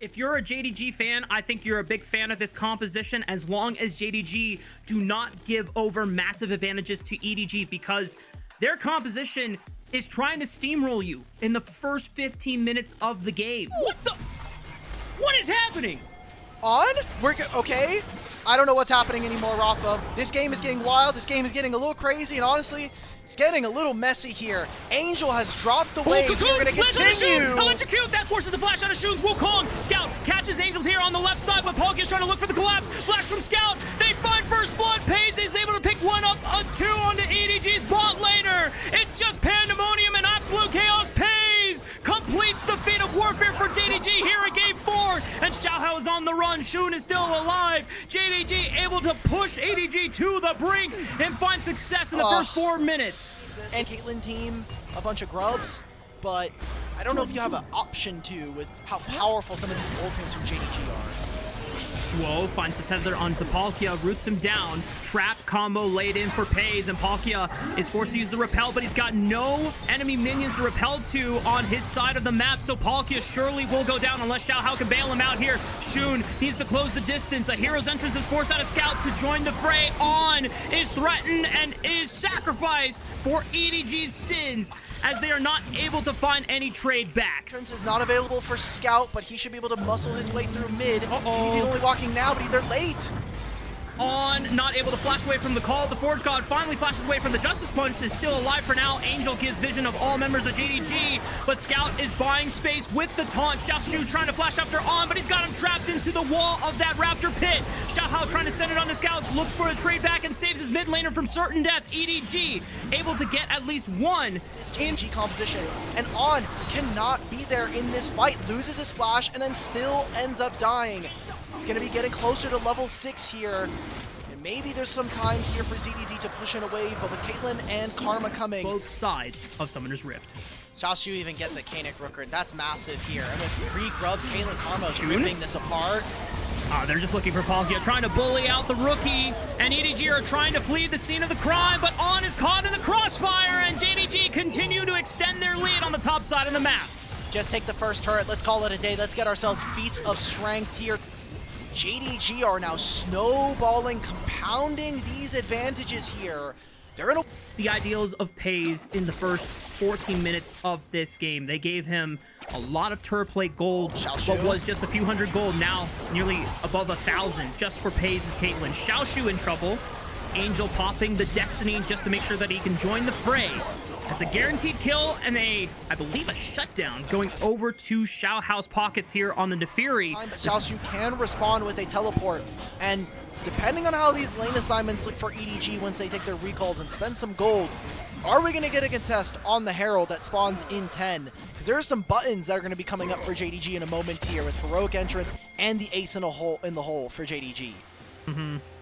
If you're a JDG fan, I think you're a big fan of this composition as long as JDG do not give over massive advantages to EDG, because their composition is trying to steamroll you in the first 15 minutes of the game. What is happening? Okay. I don't know what's happening anymore, Rafa. This game is getting wild. This game is getting a little crazy, and honestly, it's getting a little messy here. Angel has dropped the waves. We're going to continue. Electrocute! That forces the flash out of Shun's Wukong. Scout catches Angels here on the left side, but Palkia is trying to look for the collapse. Flash from Scout. They find first blood. Pays is able to pick one up, a two onto EDG's bot laner. It's just pandemonium and absolute chaos. Pays completes the feat of warfare for JDG here in Game 4. And Xiaohao is on the run. Shun is still alive. JDG able to push EDG to the brink and find success in the first 4 minutes. And Caitlyn team, a bunch of grubs, but I don't know if you have an option to with how powerful some of these ultimates from JDG are. Duo finds the tether onto Palkia, roots him down. Trap combo laid in for Pays, and Palkia is forced to use the repel, but he's got no enemy minions to repel to on his side of the map, so Palkia surely will go down unless Xiaohao can bail him out here. Shun needs to close the distance. A hero's entrance is forced out of Scout to join the fray. On is threatened and is sacrificed for EDG's sins, as they are not able to find any trade back. Entrance is not available for Scout, but he should be able to muscle his way through mid. He's only walking now, but they're late. On, not able to flash away from the call. The Forge God finally flashes away from the Justice Punch, is still alive for now. Angel gives vision of all members of JDG, but Scout is buying space with the taunt. Xiaoshu trying to flash after On, but he's got him trapped into the wall of that Raptor pit. Xiaohao trying to send it on to Scout, looks for a trade back and saves his mid laner from certain death. EDG able to get at least one in JDG composition, and On cannot be there in this fight, loses his flash, and then still ends up dying. He's going to be getting closer to level 6 here, and maybe there's some time here for ZDZ to push it away, but with Caitlyn and Karma coming. Both sides of Summoner's Rift. Xiaoshu even gets a Kanik Rooker. That's massive here. And with 3 grubs, Caitlyn Karma is ripping this apart. They're just looking for Palkia, trying to bully out the rookie, and EDG are trying to flee the scene of the crime, but On is caught in the crossfire, and JDG continue to extend their lead on the top side of the map. Just take the first turret. Let's call it a day. Let's get ourselves feats of strength here. JDG are now snowballing, compounding these advantages here. They're gonna... The ideals of Pays in the first 14 minutes of this game. They gave him a lot of turret plate gold, but was just a few hundred gold. Now nearly above 1,000 just for Pays' Caitlyn. Xiaoshu in trouble. Angel popping the Destiny just to make sure that he can join the fray. That's a guaranteed kill and I believe a shutdown going over to Xiaohao's pockets here on the Nefiri. Xiaoshu can respond with a teleport, and depending on how these lane assignments look for EDG once they take their recalls and spend some gold, are we going to get a contest on the Herald that spawns in 10? Because there are some buttons that are going to be coming up for JDG in a moment here with Heroic Entrance and the Ace in the hole for JDG.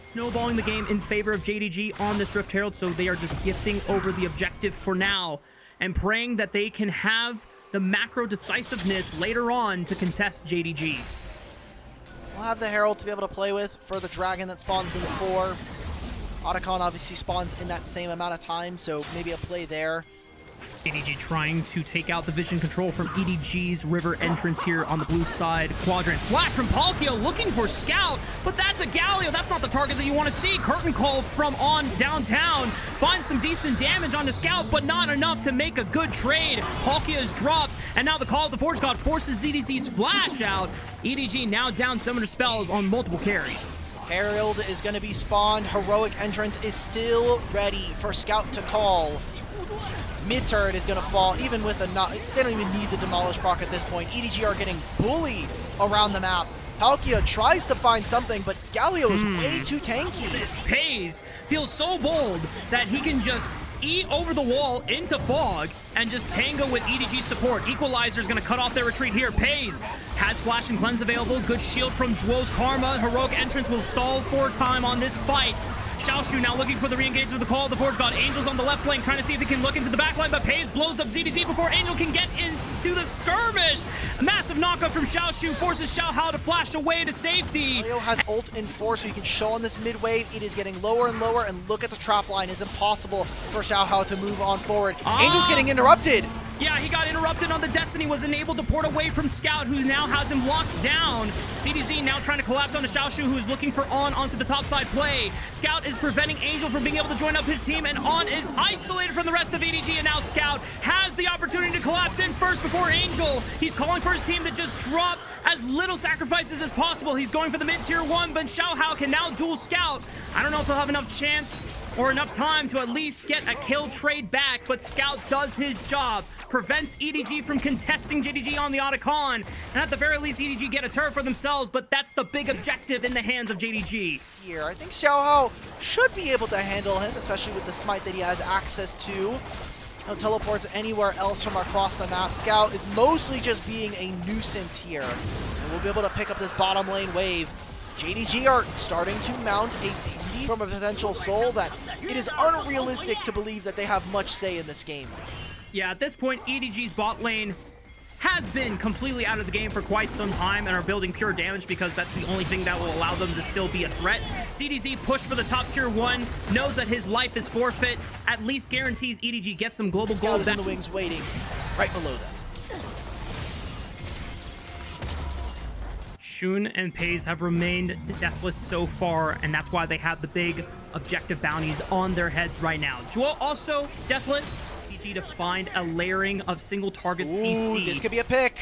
Snowballing the game in favor of JDG on this Rift Herald, so they are just gifting over the objective for now and praying that they can have the macro decisiveness later on to contest JDG. We'll have the Herald to be able to play with for the Dragon that spawns in the 4. Otacon obviously spawns in that same amount of time, so maybe a play there. JDG trying to take out the vision control from EDG's river entrance here on the blue side quadrant. Flash from Palkia looking for Scout, but that's a Galio. That's not the target that you want to see. Curtain call from On downtown. Finds some decent damage on the Scout, but not enough to make a good trade. Palkia is dropped, and now the call of the Forge God forces ZDZ's flash out. EDG now down Summoner spells on multiple carries. Herald is going to be spawned. Heroic Entrance is still ready for Scout to call. Mid turret is going to fall, even with a they don't even need the Demolish proc at this point. EDG are getting bullied around the map. Palkia tries to find something, but Galio is way too tanky. This Pays feels so bold that he can just eat over the wall into Fog and just tango with EDG support. Equalizer is going to cut off their retreat here. Pays has Flash and Cleanse available. Good shield from Zhuo's Karma. Heroic Entrance will stall for time on this fight. Xiaoshu now looking for the re-engage of the call of the Forge God. Angel's on the left flank trying to see if he can look into the backline, but Pays blows up ZDZ before Angel can get into the skirmish. A massive knockup from Xiaoshu forces Xiaohao to flash away to safety. Leo has ult in 4, so he can show on this mid wave. It is getting lower and lower, and look at the trap line. It's impossible for Xiaohao to move on forward. Angel's getting interrupted. Yeah, he got interrupted on the Destiny, wasn't able to port away from Scout, who now has him locked down. ZDZ now trying to collapse onto Xiaoshu, who's looking for On onto the topside play. Scout is preventing Angel from being able to join up his team, and On is isolated from the rest of EDG, and now Scout has the opportunity to collapse in first before Angel. He's calling for his team to just drop as little sacrifices as possible. He's going for the mid-tier 1, but Xiaohao can now duel Scout. I don't know if he'll have enough chance or enough time to at least get a kill trade back, but Scout does his job, prevents EDG from contesting JDG on the Otacon, and at the very least EDG get a turret for themselves, but that's the big objective in the hands of JDG. Here, I think Xiaohao should be able to handle him, especially with the smite that he has access to. No teleports anywhere else from across the map. Scout is mostly just being a nuisance here, and we'll be able to pick up this bottom lane wave. JDG are starting to mount a beauty from a potential soul that it is unrealistic to believe that they have much say in this game. Yeah, at this point, EDG's bot lane has been completely out of the game for quite some time and are building pure damage because that's the only thing that will allow them to still be a threat. ZDZ push for the top tier 1, knows that his life is forfeit, at least guarantees EDG gets some global gold back. In the wings waiting right below them. Shun and Pays have remained deathless so far, and that's why they have the big objective bounties on their heads right now. Jewel also deathless. EDG to find a layering of single target CC. This could be a pick.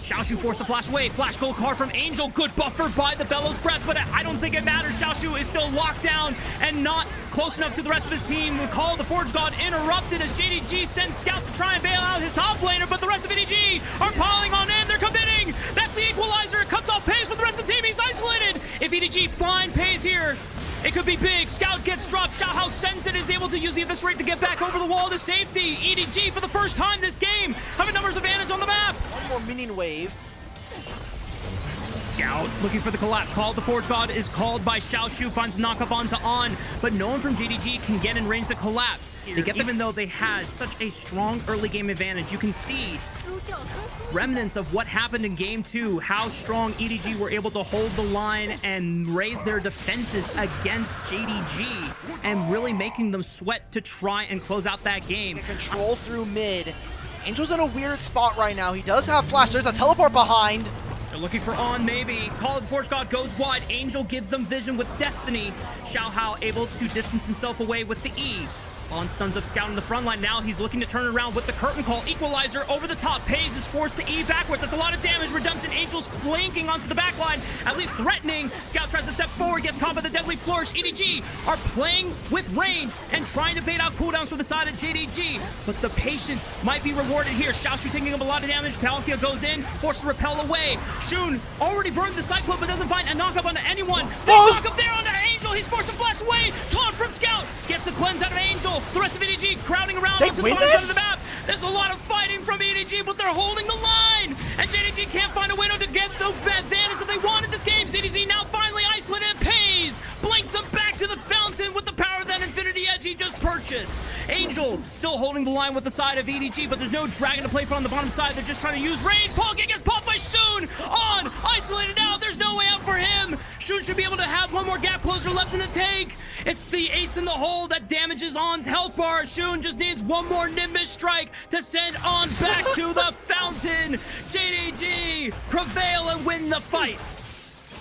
Xiaoshu forced to flash away. Flash gold card from Angel. Good buffer by the Bellows Breath, but I don't think it matters. Xiaoshu is still locked down and not close enough to the rest of his team. We call the Forge God interrupted as JDG sends Scout to try and bail out his top laner, but the rest of EDG are piling on in. They're committing. That's the equalizer. It cuts off Pays, but the rest of the team, he's isolated. If EDG find Pays here, it could be big. Scout gets dropped. Xiaohao sends it, is able to use the Eviscerate to get back over the wall to safety. EDG, for the first time this game, have a numbers advantage on the map. One more minion wave. Scout looking for the collapse. Call the Forge God is called by Xiaoshu, finds knock up onto On, but no one from JDG can get in range to collapse. They get, even though they had such a strong early game advantage, you can see remnants of what happened in game 2, how strong EDG were able to hold the line and raise their defenses against JDG and really making them sweat to try and close out that game. Control through mid. Angel's in a weird spot right now. He does have flash. There's a teleport behind. They're looking for On, maybe. Call of the Forge God goes wide. Angel gives them vision with Destiny. Xiaohao able to distance himself away with the E. On stuns up Scout in the front line. Now he's looking to turn around with the curtain call. Equalizer over the top. Pays is forced to E backwards. That's a lot of damage. Redemption Angel's flanking onto the back line, at least threatening. Scout tries to step forward, gets caught by the deadly flourish. EDG are playing with range and trying to bait out cooldowns from the side of JDG, but the patience might be rewarded here. Xiaoshu taking up a lot of damage. Palkia goes in, forced to repel away. Shun already burned the Cyclone, but doesn't find a knockup onto anyone. Big knockup there onto Angel. He's forced to flash away. Taunt from Scout. Gets the cleanse out of Angel. The rest of EDG crowding around onto the bottom side of the map. There's a lot of fighting from EDG, but they're holding the line. And JDG can't find a window to get the advantage that they want in this game. ZDZ now finally isolated and Pays. Blinks him back to the fountain with the power of that Infinity Edge he just purchased. Angel still holding the line with the side of EDG, but there's no dragon to play for on the bottom side. They're just trying to use range. Palkia gets popped by Shun. On, isolated now. There's no way out for him. Shun should be able to have one more gap closer left in the tank. It's the ace in the hole that damages On's health bar. Shun just needs one more Nimbus strike to send On back to the fountain. JDG prevail and win the fight.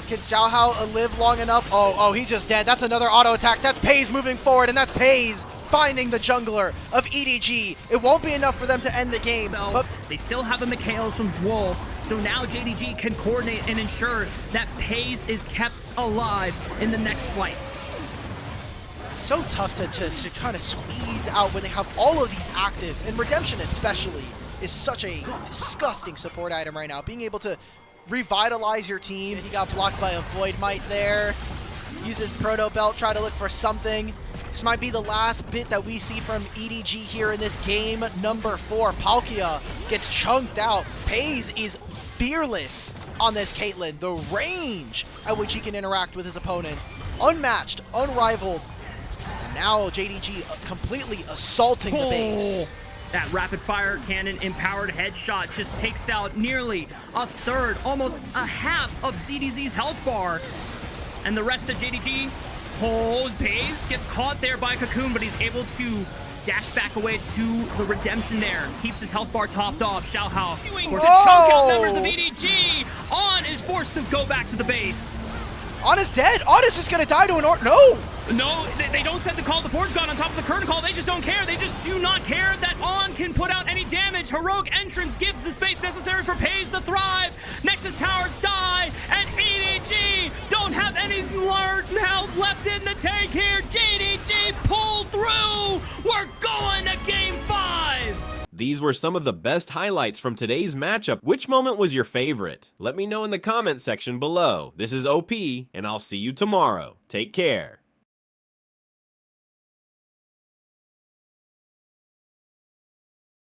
Can Xiaohao live long enough? Oh, he's just dead. That's another auto attack. That's Pays moving forward, and that's Pays finding the jungler of EDG. It won't be enough for them to end the game. But they still have a Mikhails from Jewel, so now JDG can coordinate and ensure that Pays is kept alive in the next fight. So tough to kind of squeeze out when they have all of these actives, and Redemption especially is such a disgusting support item right now. Being able to revitalize your team. He got blocked by a Void Might there. Uses Proto Belt, try to look for something. This might be the last bit that we see from EDG here in this game number 4. Palkia gets chunked out. Pays is fearless on this Caitlyn. The range at which he can interact with his opponents, unmatched, unrivaled. And now JDG completely assaulting the base. That rapid fire cannon empowered headshot just takes out nearly a third, almost a half of ZDZ's health bar. And the rest of JDG holds, Pays, gets caught there by Cocoon, but he's able to Dash back away to the redemption there. Keeps his health bar topped off. Xiaohao to Oh! choke out members of EDG. On is forced to go back to the base. On is dead. On is just gonna die to an No! No, they don't set the call. The Forge God on top of the curtain call. They just don't care. They just do not care that On can put out any damage. Heroic entrance gives the space necessary for Pays to thrive. Nexus towers die, and EDG don't have any more health left in the tank here. JDG pull through. We're going to game 5. These were some of the best highlights from today's matchup. Which moment was your favorite? Let me know in the comment section below. This is OP, and I'll see you tomorrow. Take care.